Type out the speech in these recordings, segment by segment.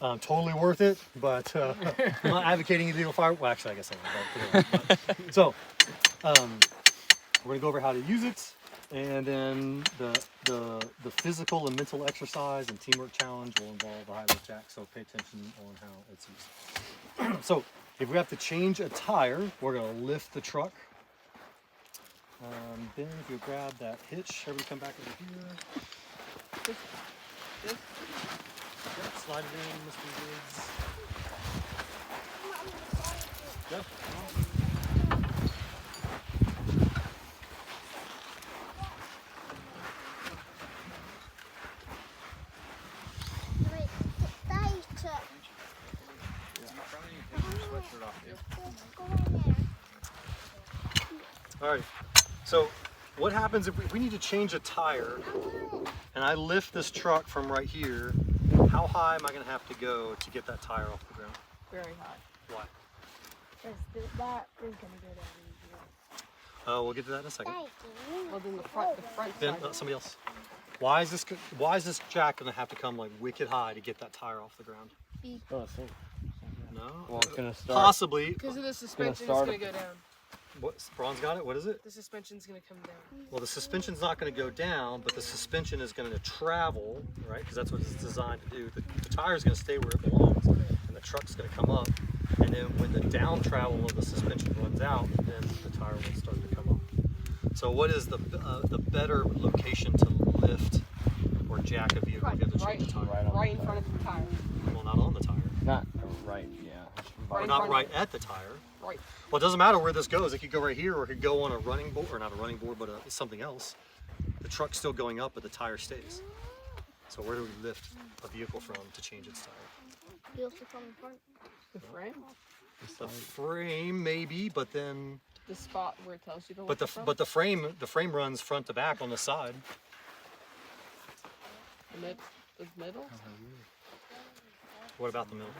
Totally worth it, but I'm not advocating illegal fire. Well, actually, I guess I am. But, so we're gonna go over how to use it, and then the physical and mental exercise and teamwork challenge will involve the high lift jack. So pay attention on how it's used. So if we have to change a tire, we're gonna lift the truck. Then if you grab that hitch, everybody come back over here. This? Yep, slide it in, Mr. Woods. Yep. All right. So what happens if we need to change a tire and I lift this truck from right here? How high am I going to have to go to get that tire off the ground? Very high. Why? Because that is going to go down easier. Oh, we'll get to that in a second. Well, then the front Then side. somebody else. Why is this jack going to have to come like wicked high to get that tire off the ground? Oh, I think. No. Well, it's gonna start. Possibly. Because of the suspension, it's start going to go down. What? Braun's got it. What is it? The suspension's going to come down. Well, the suspension's not going to go down, but the suspension is going to travel, right? Because that's what it's designed to do. The tire is going to stay where it belongs, and the truck's going to come up. And then when the down travel of the suspension runs out, then the tire will start to come up. So, what is the better location to lift or jack a vehicle if you have to change the tire? Right in front of the tire. Well, not on the tire. Not right, yeah. Right in Not front right at the tire. Right. Well, it doesn't matter where this goes. It could go right here, or it could go on a running board, or not a running board, but something else. The truck's still going up, but the tire stays. So where do we lift a vehicle from to change its tire? You lift it from the front. The frame. The frame, maybe, but then. The spot where it tells you to But lift it from. the frame runs front to back on the side. The middle. What about the middle?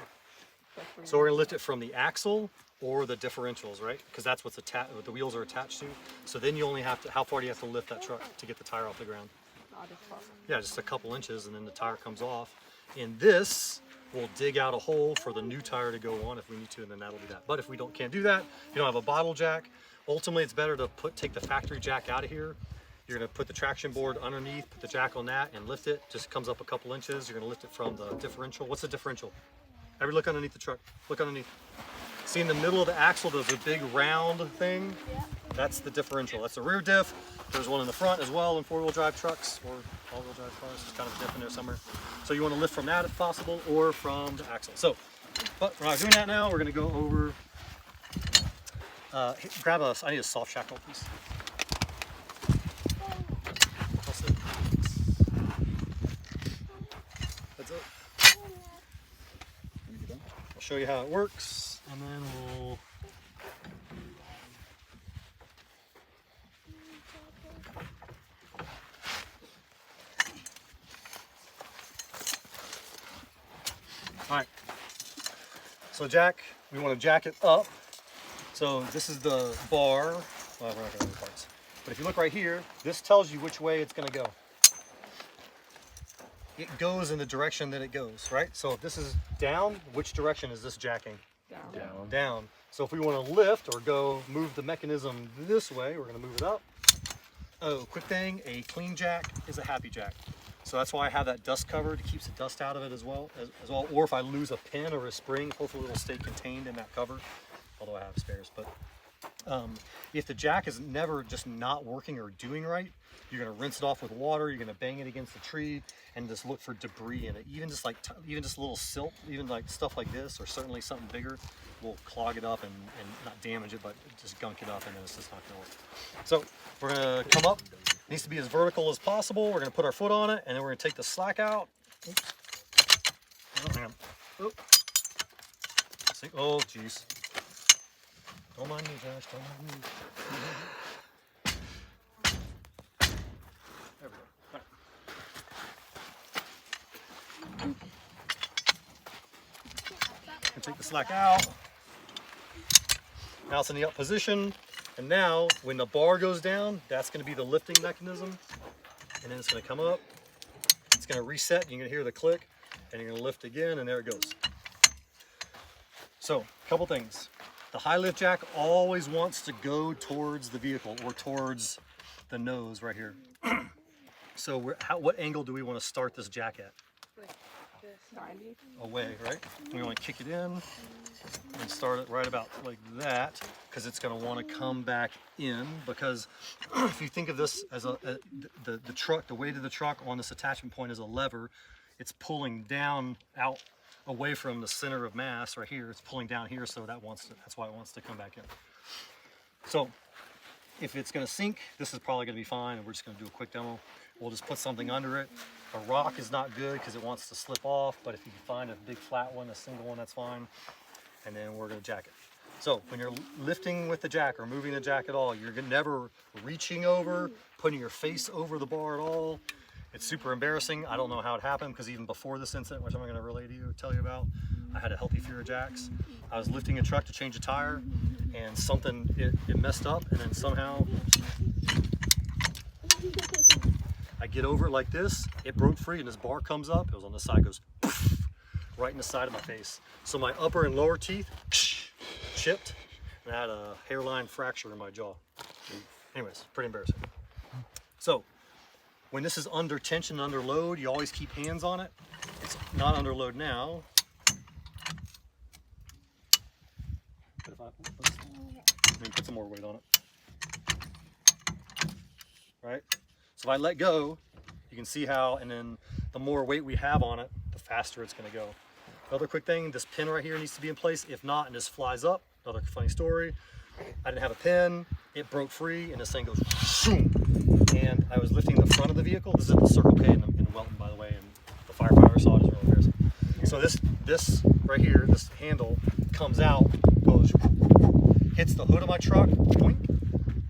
That's where So you- we're gonna lift it from the axle or the differentials, right? Because that's what the wheels are attached to. So then you only have to. How far do you have to lift that truck to get the tire off the ground? Not as far. Yeah, just a couple inches, and then the tire comes off. And this will dig out a hole for the new tire to go on if we need to, and then that'll be that. But if we can't do that, you don't have a bottle jack. Ultimately, it's better to take the factory jack out of here. You're gonna put the traction board underneath, put the jack on that, and lift it. Just comes up a couple inches. You're gonna lift it from the differential. What's the differential? Everybody look underneath the truck. Look underneath. See in the middle of the axle, there's a big round thing. That's the differential. That's the rear diff. There's one in the front as well in four-wheel drive trucks or all-wheel drive cars. There's kind of a diff in there somewhere. So you want to lift from that if possible, or from the axle. So, but we're not doing that now. We're going to go over. Grab a. I need a soft shackle, please. That's it. That's it. I'll show you how it works, and then we'll. All right. So jack, we want to jack it up. So this is the bar. Well, we're not going to do parts. But if you look right here, this tells you which way it's going to go. It goes in the direction that it goes, right? So if this is down, which direction is this jacking? Down. Down. So if we want to lift or move the mechanism this way, we're going to move it up. Oh, quick thing, a clean jack is a happy jack. So that's why I have that dust covered. It keeps the dust out of it as well. Or if I lose a pin or a spring, hopefully it'll stay contained in that cover. Although I have spares. But if the jack is never just not working or doing right, you're going to rinse it off with water. You're going to bang it against the tree and just look for debris in it. Even just a little silt, even like stuff like this, or certainly something bigger, will clog it up and not damage it, but just gunk it up, and then it's just not going to work. So we're going to come up. It needs to be as vertical as possible. We're going to put our foot on it, and then we're going to take the slack out. Oops. Oh, hang on. Oh. See? Oh, jeez. Don't mind me, Josh. Don't mind me. There we go. All right. And take the slack out. Now it's in the up position. And now, when the bar goes down, that's going to be the lifting mechanism. And then it's going to come up. It's going to reset. You're going to hear the click. and you're gonna lift again, and there it goes. So, a couple things. The high lift jack always wants to go towards the vehicle or towards the nose right here. So what angle do we want to start this jack at? 90. Away, right? We want to kick it in and start it right about like that, because it's going to want to come back in. Because if you think of this as the truck, the weight of the truck on this attachment point is a lever. It's pulling down out away from the center of mass right here. It's pulling down here, so that's why it wants to come back in. So if it's going to sink, this is probably going to be fine, and we're just going to do a quick demo. We'll just put something under it. A rock is not good because it wants to slip off, but if you can find a big flat one, a single one, that's fine. And then we're going to jack it. So when you're lifting with the jack or moving the jack at all, you're never reaching over, putting your face over the bar at all. It's super embarrassing. I don't know how it happened, because even before this incident, which I'm going to relay to you, tell you about, I had a healthy fear of jacks. I was lifting a truck to change a tire, and something, it messed up, and then somehow I get over it like this, it broke free, and this bar comes up, it was on the side, goes poof, right in the side of my face. So my upper and lower teeth chipped, and I had a hairline fracture in my jaw. Anyways, pretty embarrassing. So when this is under tension, under load, you always keep hands on it. It's not under load now. But if let me put some more weight on it. Right? So if I let go, you can see how, and then the more weight we have on it, the faster it's going to go. Another quick thing, this pin right here needs to be in place. If not, and this flies up, another funny story, I didn't have a pin, it broke free, and this thing goes shoom. And I was lifting the front of the vehicle. This is at the Circle K in Welton, by the way, and the firefighter saw it. It's really embarrassing. So this right here, this handle comes out, goes, hits the hood of my truck, boink,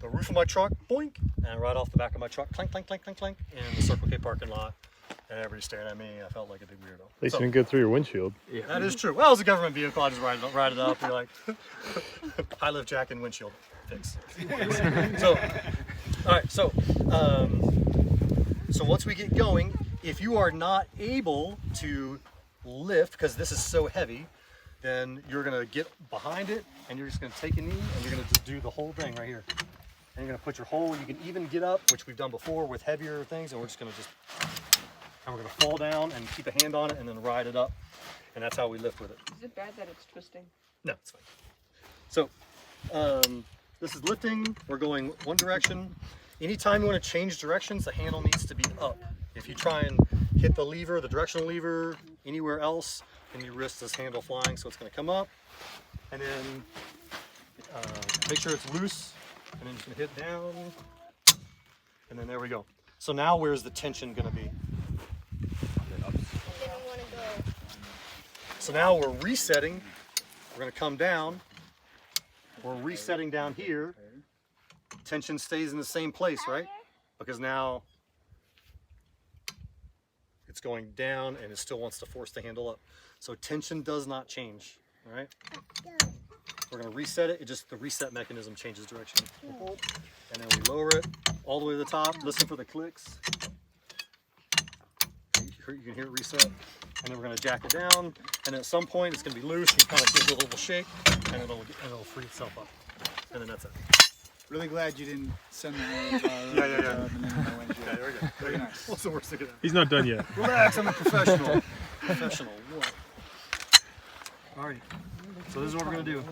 the roof of my truck, boink, and right off the back of my truck, clank, clank, clank, clank, clank, in the Circle K parking lot. And everybody's staring at me. I felt like a big weirdo. At least you didn't go through your windshield. Yeah, that is true. Well, it was a government vehicle. I just ride it up. Be like, high lift jack and windshield fix. So, all right. So once we get going, if you are not able to lift because this is so heavy, then you're gonna get behind it and you're just gonna take a knee and you're gonna just do the whole thing right here. And you're gonna put your whole. You can even get up, which we've done before with heavier things, and we're just gonna and we're gonna fall down and keep a hand on it and then ride it up. And that's how we lift with it. Is it bad that it's twisting? No, it's fine. So this is lifting. We're going one direction. Anytime you want to change directions, the handle needs to be up. If you try and hit the lever, the directional lever, anywhere else, then you risk this handle flying. So it's going to come up, and then make sure it's loose, and then you can hit down, and then there we go. So now where's the tension going to be? So now we're resetting. We're going to come down. We're resetting down here. Tension stays in the same place, right? Because now it's going down and it still wants to force the handle up. So tension does not change, all right? We're going to reset it. The reset mechanism changes direction. And then we lower it all the way to the top. Listen for the clicks. You can hear it reset. And then we're going to jack it down. And at some point it's going to be loose. You kind of give it a little shake, and it'll free itself up. And then that's it. Really glad you didn't send the Yeah. Yeah, There we go. Very nice. What's the worst thing? He's not done yet. Relax, I'm a professional. Professional. What? Alrighty. So this is what we're going to do.